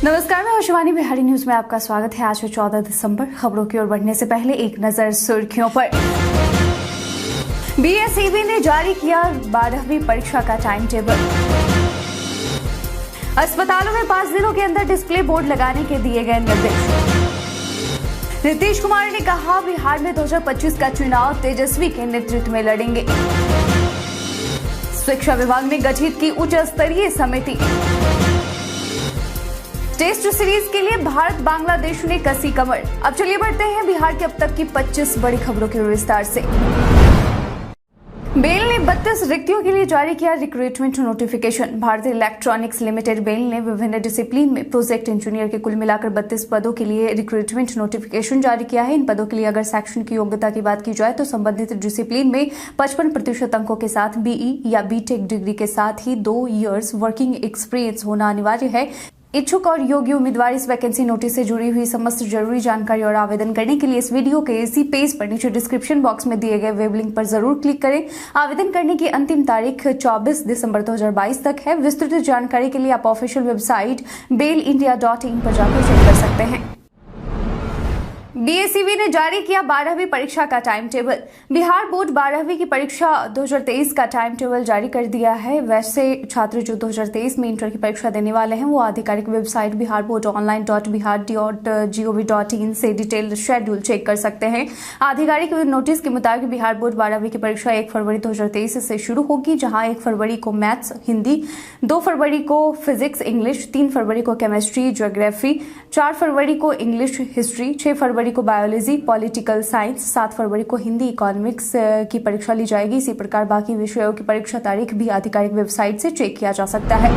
नमस्कार, मैं शिवानी। बिहारी न्यूज में आपका स्वागत है। आज है 14 दिसंबर। खबरों की ओर बढ़ने से पहले एक नजर सुर्खियों पर। बीएसईबी ने जारी किया 12वीं परीक्षा का टाइम टेबल। अस्पतालों में 5 दिनों के अंदर डिस्प्ले बोर्ड लगाने के दिए गए निर्देश। नीतीश कुमार ने कहा, बिहार में 2025 का चुनाव तेजस्वी के नेतृत्व में लड़ेंगे। शिक्षा विभाग ने गठित की उच्च स्तरीय समिति। टेस्ट सीरीज के लिए भारत बांग्लादेश ने कसी कमर। अब चलिए बढ़ते हैं बिहार की अब तक की 25 बड़ी खबरों के विस्तार से। बेल ने 32 रिक्तियों के लिए जारी किया रिक्रूटमेंट नोटिफिकेशन। भारतीय इलेक्ट्रॉनिक्स लिमिटेड बेल ने विभिन्न डिसिप्लिन में प्रोजेक्ट इंजीनियर के कुल मिलाकर 32 पदों के लिए रिक्रूटमेंट नोटिफिकेशन जारी किया है। इन पदों के लिए अगर शैक्षणिक योग्यता की बात की जाए तो संबंधित डिसिप्लिन में 55% अंकों के साथ बीई या बीटेक डिग्री के साथ ही 2 ईयर्स वर्किंग एक्सपीरियंस होना अनिवार्य है। इच्छुक और योग्य उम्मीदवार इस वैकेंसी नोटिस से जुड़ी हुई समस्त जरूरी जानकारी और आवेदन करने के लिए इस वीडियो के इसी पेज पर नीचे डिस्क्रिप्शन बॉक्स में दिए गए वेब लिंक पर जरूर क्लिक करें। आवेदन करने की अंतिम तारीख 24 दिसंबर 2022 तक है। विस्तृत जानकारी के लिए आप ऑफिशियल वेबसाइट bailindia.in पर जाकर चेक कर सकते हैं। बीएसईबी ने जारी किया 12वीं परीक्षा का टाइम टेबल। बिहार बोर्ड 12वीं की परीक्षा 2023 का टाइम टेबल जारी कर दिया है। वैसे छात्र जो 2023 में इंटर की परीक्षा देने वाले हैं वो आधिकारिक वेबसाइट biharboardonline.bihar.gov.in से डिटेल शेड्यूल चेक कर सकते हैं। आधिकारिक नोटिस के मुताबिक बिहार बोर्ड 12वीं की परीक्षा 1 फरवरी 2023 से शुरू होगी, जहां 1 फरवरी को मैथ्स हिंदी, 2 फरवरी को फिजिक्स इंग्लिश, 3 फरवरी को केमिस्ट्री ज्योग्राफी, 4 फरवरी को इंग्लिश हिस्ट्री, 6 फरवरी को बायोलॉजी पॉलिटिकल साइंस, 7 फरवरी को हिंदी इकोनॉमिक्स की परीक्षा ली जाएगी। इसी प्रकार बाकी विषयों की परीक्षा तारीख भी आधिकारिक वेबसाइट से चेक किया जा सकता है।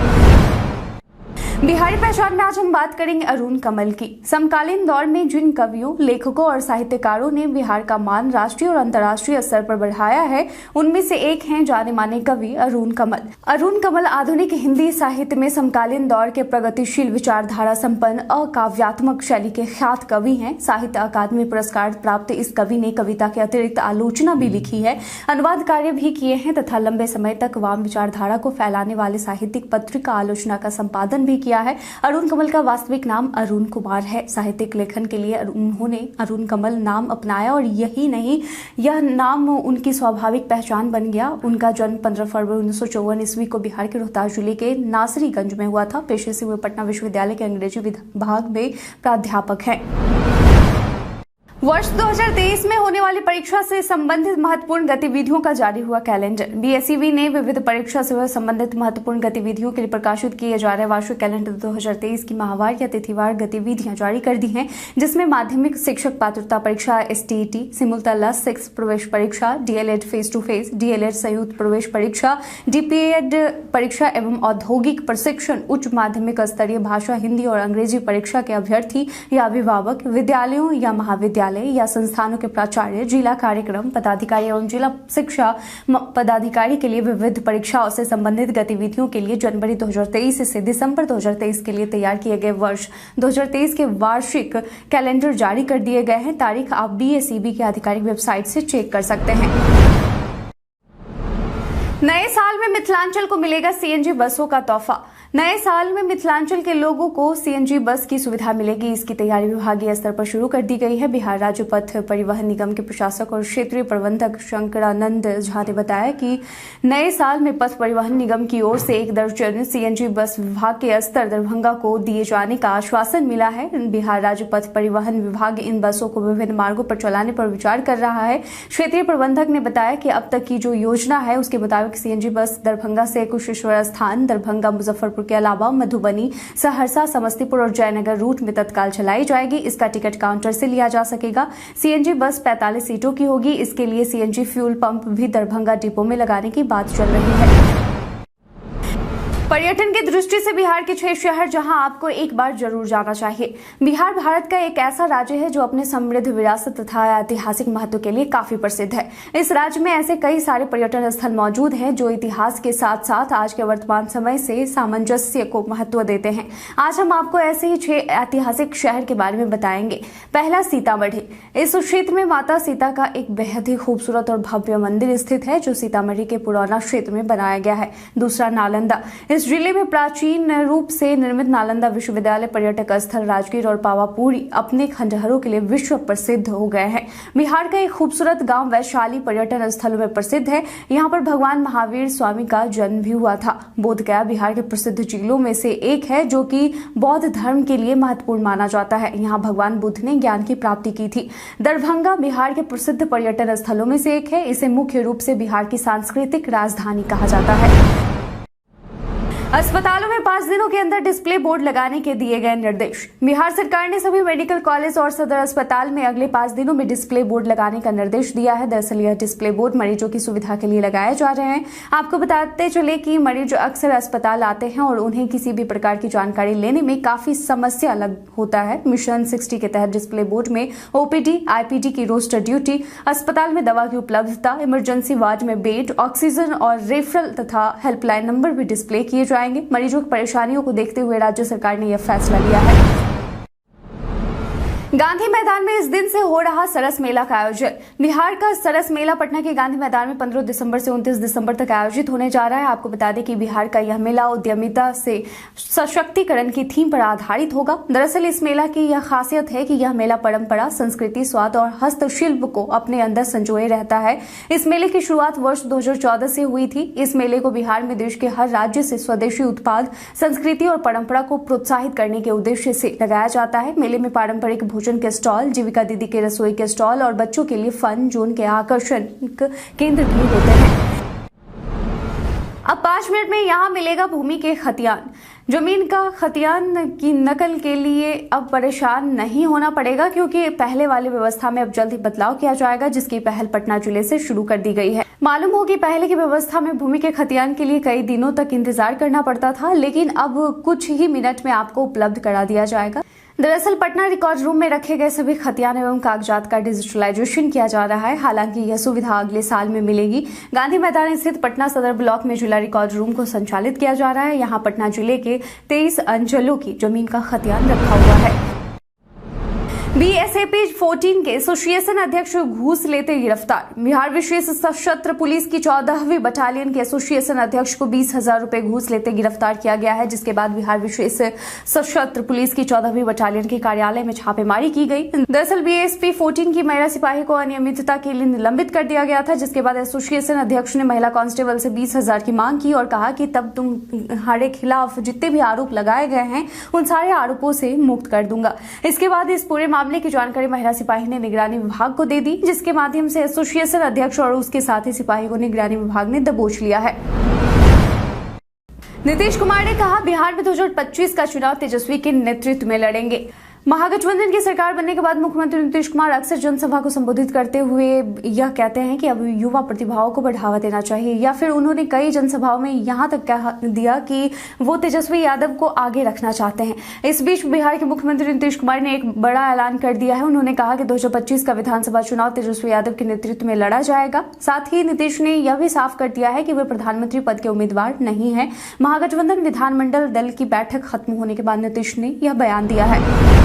बिहारी पहचान में आज हम बात करेंगे अरुण कमल की। समकालीन दौर में जिन कवियों, लेखकों और साहित्यकारों ने बिहार का मान राष्ट्रीय और अंतर्राष्ट्रीय स्तर पर बढ़ाया है, उनमें से एक हैं जाने माने कवि अरुण कमल। अरुण कमल आधुनिक हिंदी साहित्य में समकालीन दौर के प्रगतिशील विचारधारा संपन्न अकाव्यात्मक शैली के ख्यात कवि हैं। साहित्य अकादमी पुरस्कार प्राप्त इस कवि ने कविता के अतिरिक्त आलोचना भी लिखी है, अनुवाद कार्य भी किए हैं तथा लंबे समय तक वाम विचारधारा को फैलाने वाले साहित्यिक पत्रिका आलोचना का संपादन भी किया है। अरुण कमल का वास्तविक नाम अरुण कुमार है। साहित्यिक लेखन के लिए उन्होंने अरुण कमल नाम अपनाया और यही नहीं, यह नाम उनकी स्वाभाविक पहचान बन गया। उनका जन्म 15 फरवरी 1954 ईस्वी को बिहार के रोहतास जिले के नासरीगंज में हुआ था। पेशे से वे पटना विश्वविद्यालय के अंग्रेजी विभाग में प्राध्यापक हैं। वर्ष 2023 में होने वाली परीक्षा से संबंधित महत्वपूर्ण गतिविधियों का जारी हुआ कैलेंडर। बीएसईबी ने विविध परीक्षा से संबंधित महत्वपूर्ण गतिविधियों के लिए प्रकाशित किए जा रहे वार्षिक कैलेंडर 2023 की माहवार या तिथिवार गतिविधियां जारी कर दी हैं, जिसमें माध्यमिक शिक्षक पात्रता परीक्षा STET, सिमुलतला 6 प्रवेश परीक्षा, DLED face to face, DLED संयुक्त प्रवेश परीक्षा, DPED परीक्षा एवं औद्योगिक प्रशिक्षण, उच्च माध्यमिक स्तरीय भाषा हिंदी और अंग्रेजी परीक्षा के अभ्यर्थी या अभिभावक, विद्यालयों या महाविद्यालय या संस्थानों के प्राचार्य, जिला कार्यक्रम पदाधिकारी एवं जिला शिक्षा पदाधिकारी के लिए विविध परीक्षाओं से संबंधित गतिविधियों के लिए जनवरी 2023 से दिसंबर 2023 के लिए तैयार किए गए वर्ष 2023 के वार्षिक कैलेंडर जारी कर दिए गए हैं। तारीख आप बीएसईबी की आधिकारिक वेबसाइट से चेक कर सकते हैं। नए साल में मिथिलांचल को मिलेगा सीएनजी बसों का तोहफा। नए साल में मिथिलांचल के लोगों को सीएनजी बस की सुविधा मिलेगी। इसकी तैयारी विभागीय स्तर पर शुरू कर दी गई है। बिहार राज्य पथ परिवहन निगम के प्रशासक और क्षेत्रीय प्रबंधक शंकरानंद झा ने बताया कि नए साल में पथ परिवहन निगम की ओर से 1 दर्जन सीएनजी बस विभाग के स्तर दरभंगा को दिए जाने का आश्वासन मिला है। बिहार राज्य पथ परिवहन विभाग इन बसों को विभिन्न मार्गों पर चलाने पर विचार कर रहा है। क्षेत्रीय प्रबंधक ने बताया कि अब तक की जो योजना है उसके मुताबिक सीएनजी बस दरभंगा से कुशेश्वर स्थान, दरभंगा, मुजफ्फरपुर के अलावा मधुबनी, सहरसा, समस्तीपुर और जयनगर रूट में तत्काल चलाई जाएगी। इसका टिकट काउंटर से लिया जा सकेगा। सीएनजी बस 45 सीटों की होगी। इसके लिए सीएनजी फ्यूल पंप भी दरभंगा डिपो में लगाने की बात चल रही है। पर्यटन की दृष्टि से बिहार के 6 शहर जहां आपको एक बार जरूर जाना चाहिए। बिहार भारत का एक ऐसा राज्य है जो अपने समृद्ध विरासत तथा ऐतिहासिक महत्व के लिए काफी प्रसिद्ध है। इस राज्य में ऐसे कई सारे पर्यटन स्थल मौजूद हैं जो इतिहास के साथ साथ आज के वर्तमान समय से सामंजस्य को महत्व देते हैं। आज हम आपको ऐसे ही 6 ऐतिहासिक शहर के बारे में बताएंगे। पहला, सीतामढ़ी। इस क्षेत्र में माता सीता का एक बेहद ही खूबसूरत और भव्य मंदिर स्थित है जो सीतामढ़ी के पुराना क्षेत्र में बनाया गया है। दूसरा, नालंदा। इस जिले में प्राचीन रूप से निर्मित नालंदा विश्वविद्यालय पर्यटक स्थल राजगीर और पावापुरी अपने खंडहरों के लिए विश्व प्रसिद्ध हो गए हैं। बिहार का एक खूबसूरत गांव वैशाली पर्यटन स्थलों में प्रसिद्ध है। यहां पर भगवान महावीर स्वामी का जन्म भी हुआ था। बोधगया बिहार के प्रसिद्ध जिलों में से एक है जो कि बौद्ध धर्म के लिए महत्वपूर्ण माना जाता है। यहाँ भगवान बुद्ध ने ज्ञान की प्राप्ति की थी। दरभंगा बिहार के प्रसिद्ध पर्यटन स्थलों में से एक है। इसे मुख्य रूप से बिहार की सांस्कृतिक राजधानी कहा जाता है। अस्पतालों में 5 दिनों के अंदर डिस्प्ले बोर्ड लगाने के दिए गए निर्देश। बिहार सरकार ने सभी मेडिकल कॉलेज और सदर अस्पताल में अगले 5 दिनों में डिस्प्ले बोर्ड लगाने का निर्देश दिया है। दरअसल यह डिस्प्ले बोर्ड मरीजों की सुविधा के लिए लगाए जा रहे हैं। आपको बताते चले कि मरीज अक्सर अस्पताल आते हैं और उन्हें किसी भी प्रकार की जानकारी लेने में काफी समस्या होता है। मिशन 60 के तहत डिस्प्ले बोर्ड में ओपीडी, आईपीडी की रोस्टर ड्यूटी, अस्पताल में दवा की उपलब्धता, इमरजेंसी वार्ड में बेड, ऑक्सीजन और रेफरल तथा हेल्पलाइन नंबर भी डिस्प्ले किए जाएंगे। मरीजों की परेशानियों को देखते हुए राज्य सरकार ने यह फैसला लिया है। गांधी मैदान में इस दिन से हो रहा सरस मेला का आयोजन। बिहार का सरस मेला पटना के गांधी मैदान में 15 दिसंबर से 29 दिसंबर तक आयोजित होने जा रहा है। आपको बता दें कि बिहार का यह मेला उद्यमिता से सशक्तिकरण की थीम पर आधारित होगा। दरअसल इस मेला की यह खासियत है कि यह मेला परंपरा, संस्कृति, स्वाद और हस्तशिल्प को अपने अंदर संजोए रहता है। इस मेले की शुरुआत वर्ष 2014 से हुई थी। इस मेले को बिहार में देश के हर राज्य से स्वदेशी उत्पाद, संस्कृति और परंपरा को प्रोत्साहित करने के उद्देश्य से लगाया जाता है। मेले में पारंपरिक भोजन के स्टॉल, जीविका दीदी के रसोई के स्टॉल और बच्चों के लिए फन जोन के आकर्षण केंद्र भी होते हैं। अब 5 मिनट में यहाँ मिलेगा भूमि के खतियान। जमीन का खतियान की नकल के लिए अब परेशान नहीं होना पड़ेगा, क्योंकि पहले वाली व्यवस्था में अब जल्द ही बदलाव किया जाएगा, जिसकी पहल पटना जिले से शुरू कर दी गई है। मालूम हो कि पहले की व्यवस्था में भूमि के खतियान के लिए कई दिनों तक इंतजार करना पड़ता था, लेकिन अब कुछ ही मिनट में आपको उपलब्ध करा दिया जाएगा। दरअसल पटना रिकॉर्ड रूम में रखे गए सभी खतियान एवं कागजात का डिजिटलाइजेशन किया जा रहा है। हालांकि यह सुविधा अगले साल में मिलेगी। गांधी मैदान स्थित पटना सदर ब्लॉक में जिला रिकॉर्ड रूम को संचालित किया जा रहा है। यहां पटना जिले के 23 अंचलों की जमीन का खतियान रखा हुआ है। बीएसएपी 14 के एसोसिएशन अध्यक्ष घूस लेते गिरफ्तार। बिहार विशेष सशस्त्र पुलिस की 14वीं बटालियन के एसोसिएशन अध्यक्ष को 20,000 रुपए घूस लेते गिरफ्तार किया गया है, जिसके बाद बिहार विशेष सशस्त्र पुलिस की 14वीं बटालियन के कार्यालय में छापेमारी की गई। दरअसल बीएसपी 14 की महिला सिपाही को अनियमितता के लिए निलंबित कर दिया गया था, जिसके बाद एसोसिएशन अध्यक्ष ने महिला कांस्टेबल से 20,000 की मांग की और कहा कि तब तुम्हारे खिलाफ जितने भी आरोप लगाए गए हैं उन सारे आरोपों से मुक्त कर दूंगा। इसके बाद इस पूरे मामले की जानकारी महिला सिपाही ने निगरानी विभाग को दे दी, जिसके माध्यम से एसोसिएशन अध्यक्ष और उसके साथी सिपाही को निगरानी विभाग ने दबोच लिया है। नीतीश कुमार ने कहा बिहार में 2025 का चुनाव तेजस्वी के नेतृत्व में लड़ेंगे। महागठबंधन की सरकार बनने के बाद मुख्यमंत्री नीतीश कुमार अक्सर जनसभा को संबोधित करते हुए यह कहते हैं कि अब युवा प्रतिभाओं को बढ़ावा देना चाहिए, या फिर उन्होंने कई जनसभाओं में यहां तक कह दिया कि वो तेजस्वी यादव को आगे रखना चाहते हैं। इस बीच बिहार के मुख्यमंत्री नीतीश कुमार ने एक बड़ा ऐलान कर दिया है। उन्होंने कहा कि 2025 का विधानसभा चुनाव तेजस्वी यादव के नेतृत्व में लड़ा जाएगा। साथ ही नीतीश ने यह भी साफ कर दिया है कि वे प्रधानमंत्री पद के उम्मीदवार नहीं है। महागठबंधन विधानमंडल दल की बैठक खत्म होने के बाद नीतीश ने यह बयान दिया है।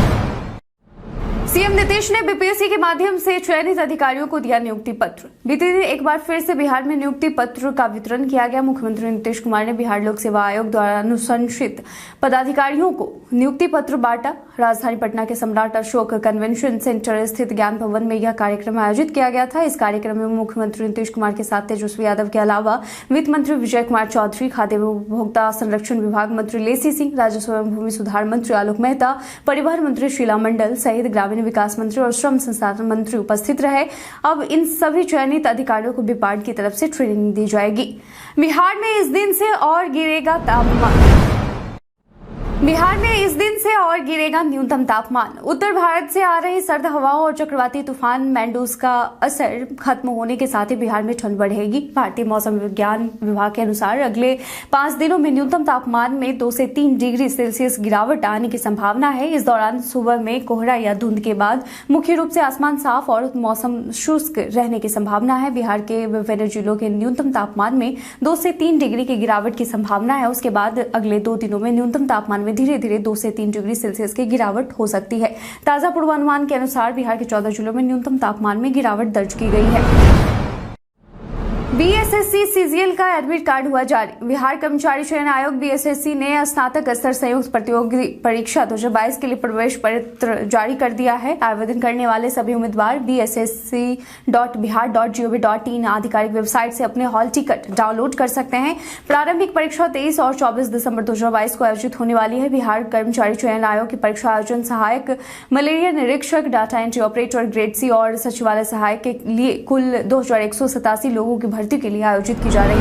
सीएम नीतीश ने बीपीएससी के माध्यम से चयनित अधिकारियों को दिया नियुक्ति पत्र। बीते दिन एक बार फिर से बिहार में नियुक्ति पत्र का वितरण किया गया। मुख्यमंत्री नीतीश कुमार ने बिहार लोक सेवा आयोग द्वारा अनुशंसित पदाधिकारियों को नियुक्ति पत्र बांटा। राजधानी पटना के सम्राट अशोक कन्वेंशन सेंटर स्थित ज्ञान भवन में यह कार्यक्रम आयोजित किया गया था। इस कार्यक्रम में मुख्यमंत्री नीतीश कुमार के साथ तेजस्वी यादव के अलावा वित्त मंत्री विजय कुमार चौधरी, खाद्य एवं उपभोक्ता संरक्षण विभाग मंत्री लेसी सिंह, राजस्व एवं भूमि सुधार मंत्री आलोक मेहता, परिवहन मंत्री शीला मंडल सहित ग्रामीण विकास मंत्री और श्रम संसाधन मंत्री उपस्थित रहे। अब इन सभी चयनित अधिकारियों को बिपार्ड की तरफ से ट्रेनिंग दी जाएगी। बिहार में इस दिन से और गिरेगा तापमान। बिहार में इस दिन से और गिरेगा न्यूनतम तापमान। उत्तर भारत से आ रही सर्द हवाओं और चक्रवाती तूफान मैंडूस का असर खत्म होने के साथ ही बिहार में ठंड बढ़ेगी। भारतीय मौसम विज्ञान विभाग के अनुसार अगले 5 दिनों में न्यूनतम तापमान में 2 से 3 डिग्री सेल्सियस गिरावट आने की संभावना है। इस दौरान सुबह में कोहरा या धुंध के बाद मुख्य रूप से आसमान साफ और मौसम शुष्क रहने की संभावना है। बिहार के विभिन्न जिलों के न्यूनतम तापमान में 2 से 3 डिग्री की गिरावट की संभावना है। उसके बाद अगले 2 दिनों में न्यूनतम तापमान में धीरे धीरे 2 से 3 डिग्री सेल्सियस की गिरावट हो सकती है। ताजा पूर्वानुमान के अनुसार बिहार के 14 जिलों में न्यूनतम तापमान में गिरावट दर्ज की गई है। बीएसएससी सीजीएल का एडमिट कार्ड हुआ जारी। बिहार कर्मचारी चयन आयोग बीएसएससी ने स्नातक स्तर संयुक्त प्रतियोगी परीक्षा 2022 के लिए प्रवेश पत्र जारी कर दिया है। आवेदन करने वाले सभी उम्मीदवार bssc.bihar.gov.in आधिकारिक वेबसाइट से अपने हॉल टिकट डाउनलोड कर सकते हैं। प्रारंभिक परीक्षा 23 और 24 दिसंबर 2022 को आयोजित होने वाली है। बिहार कर्मचारी चयन आयोग की परीक्षा आयोजन सहायक, मलेरिया निरीक्षक, data entry operator grade C और सचिवालय सहायक के लिए कुल 2187 लोगों की भर्ती के लिए आयोजित की जा रही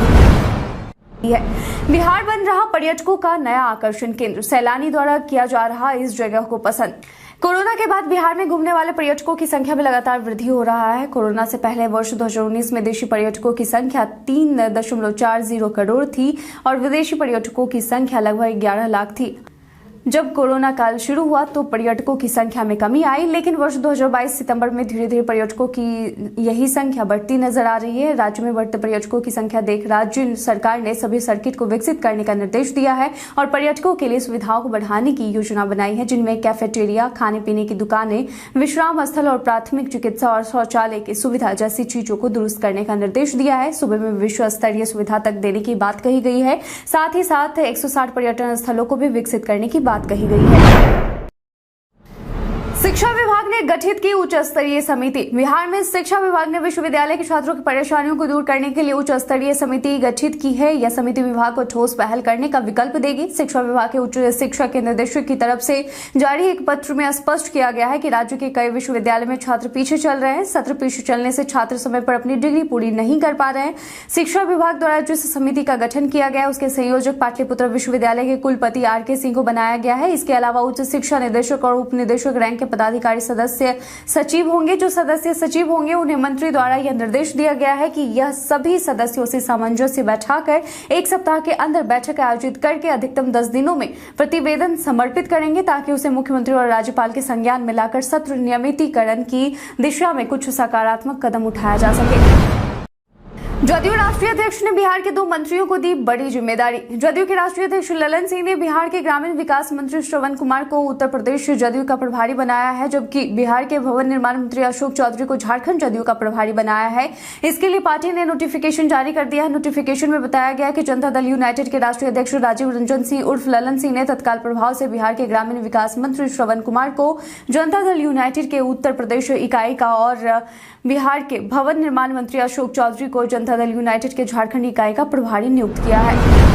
है। बिहार बन रहा पर्यटकों का नया आकर्षण केंद्र, सैलानी द्वारा किया जा रहा इस जगह को पसंद। कोरोना के बाद बिहार में घूमने वाले पर्यटकों की संख्या में लगातार वृद्धि हो रहा है। कोरोना से पहले वर्ष 2019 में देशी पर्यटकों की संख्या 3.40 करोड़ थी और विदेशी पर्यटकों की संख्या लगभग 11 लाख थी। जब कोरोना काल शुरू हुआ तो पर्यटकों की संख्या में कमी आई, लेकिन वर्ष 2022 सितंबर में धीरे धीरे पर्यटकों की यही संख्या बढ़ती नजर आ रही है। राज्य में बढ़ते पर्यटकों की संख्या देख राज्य सरकार ने सभी सर्किट को विकसित करने का निर्देश दिया है और पर्यटकों के लिए सुविधाओं को बढ़ाने की योजना बनाई है, जिनमें कैफेटेरिया, खाने पीने की दुकानें, विश्राम स्थल और प्राथमिक चिकित्सा और शौचालय की सुविधा जैसी चीजों को दुरुस्त करने का निर्देश दिया है। सूबे में विश्व स्तरीय सुविधा तक देने की बात कही गई है। साथ ही साथ 160 पर्यटन स्थलों को भी विकसित करने की बात कही गई है। शिक्षा विभाग ने गठित की उच्च स्तरीय समिति। बिहार में शिक्षा विभाग ने विश्वविद्यालय के छात्रों की परेशानियों को दूर करने के लिए उच्च स्तरीय समिति गठित की है। यह समिति विभाग को ठोस पहल करने का विकल्प देगी। शिक्षा विभाग के उच्च शिक्षा के निदेशक की तरफ से जारी एक पत्र में स्पष्ट किया गया है कि राज्य के कई विश्वविद्यालय में छात्र पीछे चल रहे हैं। सत्र पीछे चलने से छात्र समय पर अपनी डिग्री पूरी नहीं कर पा रहे हैं। शिक्षा विभाग द्वारा जिस समिति का गठन किया गया है उसके संयोजक पाटलिपुत्र विश्वविद्यालय के कुलपति आर.के. सिंह को बनाया गया है। इसके अलावा उच्च शिक्षा निदेशक और उप निदेशक रैंक के पदाधिकारी सदस्य सचिव होंगे। जो सदस्य सचिव होंगे उन्हें मंत्री द्वारा यह निर्देश दिया गया है कि यह सभी सदस्यों से सामंजस्य बैठाकर एक सप्ताह के अंदर बैठक आयोजित करके अधिकतम 10 दिनों में प्रतिवेदन समर्पित करेंगे, ताकि उसे मुख्यमंत्री और राज्यपाल के संज्ञान में लाकर सत्र नियमितीकरण की दिशा में कुछ सकारात्मक कदम उठाया जा सके। जदयू राष्ट्रीय अध्यक्ष ने बिहार के 2 मंत्रियों को दी बड़ी जिम्मेदारी। जदयू के राष्ट्रीय अध्यक्ष ललन सिंह ने बिहार के ग्रामीण विकास मंत्री श्रवण कुमार को उत्तर प्रदेश जदयू का प्रभारी बनाया है, जबकि बिहार के भवन निर्माण मंत्री अशोक चौधरी को झारखंड जदयू का प्रभारी बनाया है। इसके लिए पार्टी ने नोटिफिकेशन जारी कर दिया है। नोटिफिकेशन में बताया गया कि जनता दल यूनाइटेड के राष्ट्रीय अध्यक्ष राजीव रंजन सिंह उर्फ ललन सिंह ने तत्काल प्रभाव से बिहार के ग्रामीण विकास मंत्री श्रवण कुमार को जनता दल यूनाइटेड के उत्तर प्रदेश इकाई का और बिहार के भवन निर्माण मंत्री अशोक चौधरी को जनता दल यूनाइटेड के झारखंड इकाई का प्रभारी नियुक्त किया है।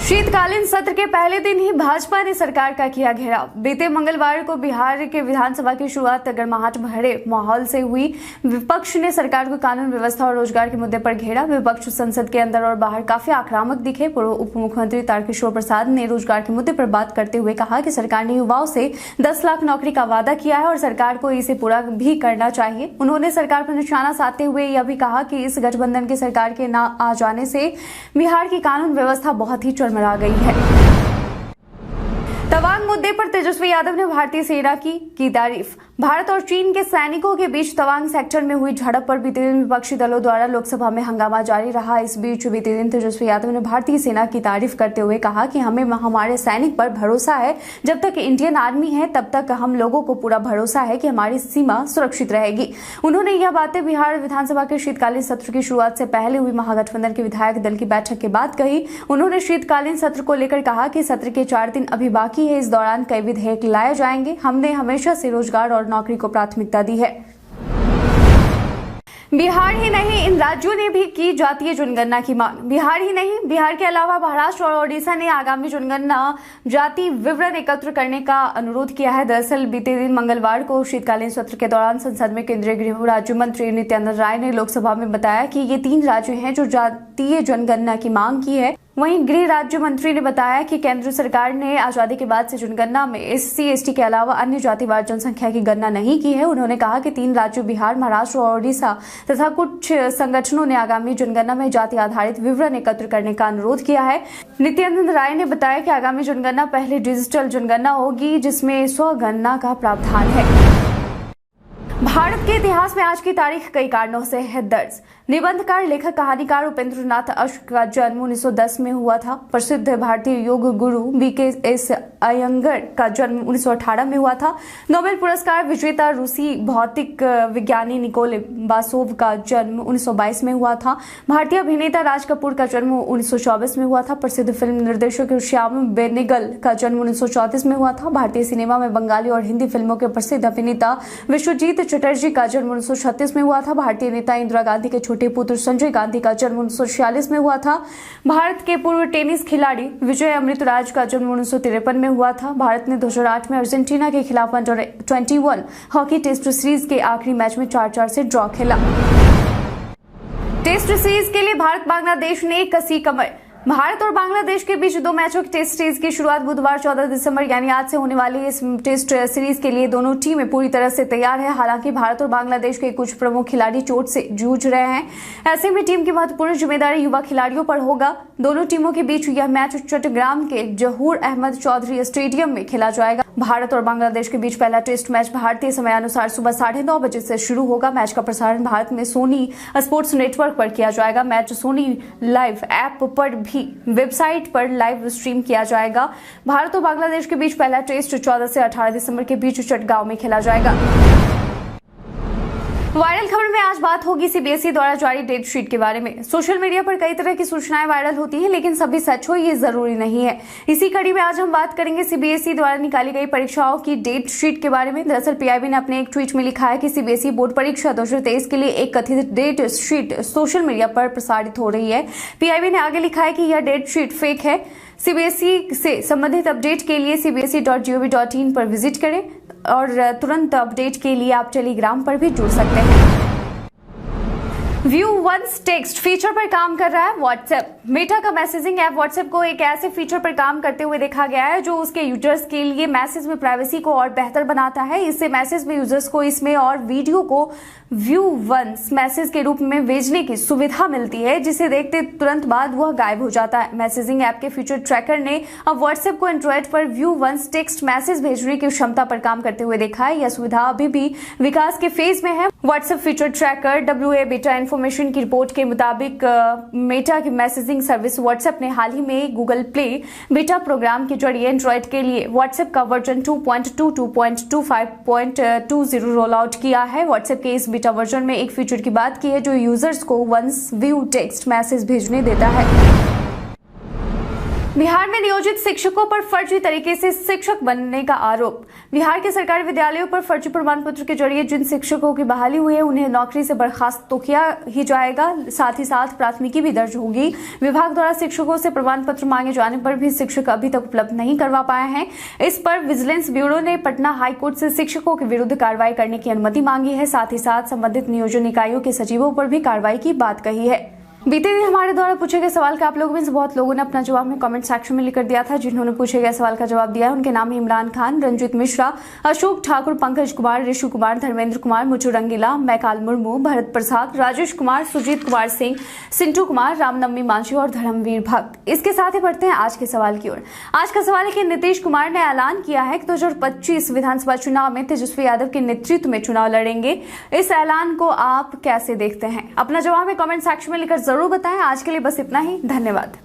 शीतकालीन सत्र के पहले दिन ही भाजपा ने सरकार का किया घेराव। बीते मंगलवार को बिहार के विधानसभा की शुरुआत गर्माहट भरे माहौल से हुई। विपक्ष ने सरकार को कानून व्यवस्था और रोजगार के मुद्दे पर घेरा। विपक्ष संसद के अंदर और बाहर काफी आक्रामक दिखे। पूर्व उप मुख्यमंत्री तारकिशोर प्रसाद ने रोजगार के मुद्दे पर बात करते हुए कहा कि सरकार ने युवाओं से 10 लाख नौकरी का वादा किया है और सरकार को इसे पूरा भी करना चाहिए। उन्होंने सरकार पर निशाना साधते हुए यह भी कहा कि इस गठबंधन की सरकार के न आ जाने से बिहार की कानून व्यवस्था बहुत ही चरमरा गई है। तवांग मुद्दे पर तेजस्वी यादव ने भारतीय सेना की तारीफ। भारत और चीन के सैनिकों के बीच तवांग सेक्टर में हुई झड़प पर बीते दिन विपक्षी दलों द्वारा लोकसभा में हंगामा जारी रहा। इस बीच बीते दिन तेजस्वी यादव ने भारतीय सेना की तारीफ करते हुए कहा कि हमें हमारे सैनिक पर भरोसा है। जब तक इंडियन आर्मी है तब तक हम लोगों को पूरा भरोसा है कि हमारी सीमा सुरक्षित रहेगी। उन्होंने यह बातें बिहार विधानसभा के शीतकालीन सत्र की शुरुआत से पहले हुई महागठबंधन के विधायक दल की बैठक के बाद कही। उन्होंने शीतकालीन सत्र को लेकर कहा कि सत्र के 4 दिन अभी बाकी है। इस दौरान कई विधेयक लाए जाएंगे। हमने हमेशा से रोजगार और नौकरी को प्राथमिकता दी है। बिहार ही नहीं, इन राज्यों ने भी की जातीय जनगणना की मांग। बिहार ही नहीं, बिहार के अलावा महाराष्ट्र और ओडिशा ने आगामी जनगणना जाति विवरण एकत्र करने का अनुरोध किया है। दरअसल बीते दिन मंगलवार को शीतकालीन सत्र के दौरान संसद में केंद्रीय गृह राज्य मंत्री नित्यानंद राय ने लोकसभा में बताया कि ये 3 राज्य हैं जो जातीय जनगणना की मांग की है। वहीं गृह राज्य मंत्री ने बताया कि केंद्र सरकार ने आजादी के बाद से जनगणना में SC/ST के अलावा अन्य जातिवार जनसंख्या की गणना नहीं की है। उन्होंने कहा कि 3 राज्यों बिहार, महाराष्ट्र और ओडिशा तथा कुछ संगठनों ने आगामी जनगणना में जाति आधारित विवरण एकत्र करने का अनुरोध किया है। नित्यानंद राय ने बताया कि आगामी जनगणना पहले डिजिटल जनगणना होगी, जिसमें स्वगणना का प्रावधान है। भारत के इतिहास में आज की तारीख कई कारणों से है दर्ज। निबंधकार, लेखक, कहानीकार उपेंद्र नाथ अश्क का जन्म 1910 में हुआ था। प्रसिद्ध भारतीय योग गुरु वीकेएस अयंगर का जन्म 1918 में हुआ था। नोबेल पुरस्कार विजेता रूसी भौतिक विज्ञानी निकोले बासोव का जन्म 1922 में हुआ था। भारतीय अभिनेता राज कपूर का जन्म 1924 में हुआ था। प्रसिद्ध फिल्म निर्देशक श्याम बेनेगल का जन्म 1934 में हुआ था। भारतीय सिनेमा में बंगाली और हिंदी फिल्मों के प्रसिद्ध अभिनेता विश्वजीत चटर्जी का जन्म 1936 में हुआ था। भारतीय नेता इंदिरा गांधी के छोटे पुत्र संजय गांधी का जन्म 1946 में हुआ था। भारत के पूर्व टेनिस खिलाड़ी विजय अमृतराज का जन्म 1953 में हुआ था। भारत ने 2008 में अर्जेंटीना के खिलाफ अंडर-21 हॉकी टेस्ट सीरीज के आखिरी मैच में 4-4 से ड्रॉ खेला। टेस्ट सीरीज के लिए भारत बांग्लादेश ने कसी कमर। भारत और बांग्लादेश के बीच 2 मैचों की टेस्ट सीरीज की शुरुआत बुधवार 14 दिसंबर यानी आज से होने वाली इस टेस्ट सीरीज के लिए दोनों टीमें पूरी तरह से तैयार है। हालांकि भारत और बांग्लादेश के कुछ प्रमुख खिलाड़ी चोट से जूझ रहे हैं। ऐसे में टीम की महत्वपूर्ण जिम्मेदारी युवा खिलाड़ियों पर होगा। दोनों टीमों के बीच यह मैच चट्टग्राम के जहूर अहमद चौधरी स्टेडियम में खेला जाएगा। भारत और बांग्लादेश के बीच पहला टेस्ट मैच भारतीय समयानुसार सुबह 9:30 बजे से शुरू होगा। मैच का प्रसारण भारत में सोनी स्पोर्ट्स नेटवर्क पर किया जाएगा। मैच सोनी लाइव ऐप पर भी वेबसाइट पर लाइव स्ट्रीम किया जाएगा। भारत और बांग्लादेश के बीच पहला टेस्ट 14 से 18 दिसंबर के बीच चटगांव में खेला जाएगा। वायरल खबर में आज बात होगी सीबीएसई द्वारा जारी डेट शीट के बारे में। सोशल मीडिया पर कई तरह की सूचनाएं वायरल होती हैं, लेकिन सभी सच हो ये जरूरी नहीं है। इसी कड़ी में आज हम बात करेंगे सीबीएसई द्वारा निकाली गई परीक्षाओं की डेट शीट के बारे में। दरअसल पीआईबी ने अपने एक ट्वीट में लिखा है कि सीबीएसई बोर्ड परीक्षा 2023 के लिए एक कथित डेट शीट सोशल मीडिया पर प्रसारित हो रही है। पीआईबी ने आगे लिखा है कि यह डेट शीट फेक है। सीबीएसई से संबंधित अपडेट के लिए cbse.gov.in पर विजिट करें और तुरंत अपडेट के लिए आप टेलीग्राम पर भी जुड़ सकते हैं। व्यू वंस टेक्स्ट फीचर पर काम कर रहा है व्हाट्सएप। मेटा का मैसेजिंग ऐप व्हाट्सएप को एक ऐसे फीचर पर काम करते हुए देखा गया है जो उसके यूजर्स के लिए मैसेज में प्राइवेसी को और बेहतर बनाता है। इससे मैसेज में यूजर्स को इसमें और वीडियो को व्यू वंस मैसेज के रूप में भेजने की सुविधा मिलती है, जिसे देखते तुरंत बाद वह गायब हो जाता है। मैसेजिंग ऐप के फीचर ट्रैकर ने अब व्हाट्सएप को एंड्रॉइड पर व्यू वंस टेक्स्ट मैसेज भेजने की क्षमता पर काम करते हुए देखा है। यह सुविधा अभी भी विकास के फेज में है। व्हाट्सएप फीचर ट्रैकर WA बेटा इन्फॉर्मेशन की रिपोर्ट के मुताबिक मेटा की मैसेजिंग सर्विस व्हाट्सएप ने हाल ही में गूगल प्ले बेटा प्रोग्राम के जरिए एंड्रॉइड के लिए व्हाट्सएप का वर्जन 2.2.25.20 रोल आउट किया है। व्हाट्सएप के इस बीटा वर्जन में एक फीचर की बात की है जो यूजर्स को वंस व्यू टेक्स्ट मैसेज भेजने देता है। बिहार में नियोजित शिक्षकों पर फर्जी तरीके से शिक्षक बनने का आरोप। बिहार के सरकारी विद्यालयों पर फर्जी प्रमाण पत्र के जरिए जिन शिक्षकों की बहाली हुई है उन्हें नौकरी से बर्खास्त तो किया ही जाएगा, साथ ही साथ प्राथमिकी भी दर्ज होगी। विभाग द्वारा शिक्षकों से प्रमाण पत्र मांगे जाने पर भी शिक्षक अभी तक उपलब्ध नहीं करवा पाए हैं। इस पर विजिलेंस ब्यूरो ने पटना हाईकोर्ट से शिक्षकों के विरुद्ध कार्रवाई करने की अनुमति मांगी है। साथ ही साथ संबंधित नियोजन इकाइयों के सचिवों पर भी कार्रवाई की बात कही है। बीते दिन हमारे द्वारा पूछे गए सवाल का आप लोगों में से बहुत लोगों ने अपना जवाब में कमेंट सेक्शन में लिखकर दिया था। जिन्होंने पूछे गए सवाल का जवाब दिया है उनके नाम इमरान खान, रंजित मिश्रा, अशोक ठाकुर, पंकज कुमार, ऋषु कुमार, धर्मेंद्र कुमार, मुचु रंगीला, मैकाल मुर्मू, भरत प्रसाद, राजेश कुमार, सुजीत कुमार सिंह, सिंटू कुमार, रामनवमी मांझी और धर्मवीर भक्त। इसके साथ ही बढ़ते हैं आज के सवाल की ओर। आज का सवाल है कि नीतीश कुमार ने ऐलान किया है कि 2025 विधानसभा चुनाव में तेजस्वी यादव के नेतृत्व में चुनाव लड़ेंगे। इस ऐलान को आप कैसे देखते हैं? अपना जवाब में कमेंट सेक्शन में लिखकर जरूर बताएं। आज के लिए बस इतना ही। धन्यवाद।